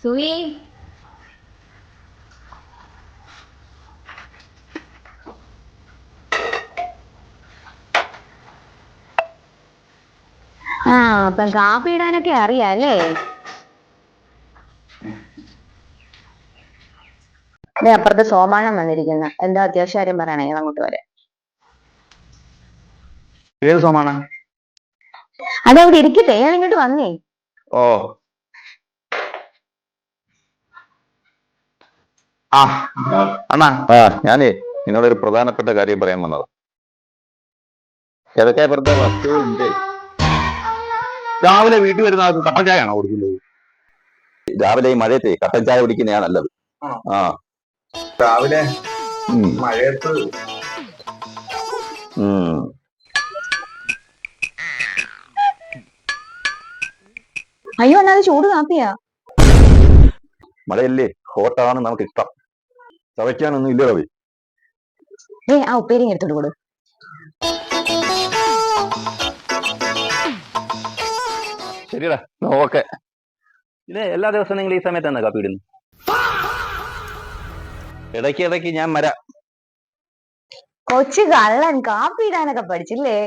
സുയി. ആ, അപ്പൊ കാപ്പി ഇടാനൊക്കെ അറിയാല്ലേ? അപ്പുറത്തെ സോമാനം വന്നിരിക്കുന്ന എന്താ അത്യാവശ്യ കാര്യം പറയണേ, അങ്ങോട്ട് വരെ. ഏത് സോമാണ്? അതവിടെ ഇരിക്കട്ടെ, ഞാൻ ഇങ്ങോട്ട് വന്നേ. ഓ ആ അണ്ണാ, ഞാനേ നിന്നോടൊരു പ്രധാനപ്പെട്ട കാര്യം പറയാൻ വന്നത്. ഏതൊക്കെ വെറുതെ വസ്തുക്കളുണ്ട്. രാവിലെ വീട്ടിൽ വരുന്ന ആൾക്ക് കട്ടൻ ചായ ആണോ കൊടുക്കുന്നത്? രാവിലെ ഈ മഴയത്തെ കട്ടൻ ചായ കുടിക്കുന്നതാണ് നല്ലത്. ആ രാവിലെ മഴയത്ത് അയ്യോ അണ്ണാ, അത് ചൂട് കാപ്പിയാ. മഴയല്ലേ, ഹോട്ടാണ് നമുക്ക് ഇഷ്ടം. ചവയ്ക്കാനൊന്നും ഇല്ല കവി. ആ ഉപ്പേരി എടുത്തോട്ട് കൊടു. ശരിയടാ, ഓക്കെ. ഇത് എല്ലാ ദിവസവും നിങ്ങൾ ഈ സമയത്ത് തന്നെ കാപ്പി ഇടുന്നു? ഇടയ്ക്ക് ഇടയ്ക്ക് ഞാൻ വരാം. കൊച്ചു കള്ളൻ, കാപ്പി ഇടാനൊക്കെ പഠിച്ചില്ലേ?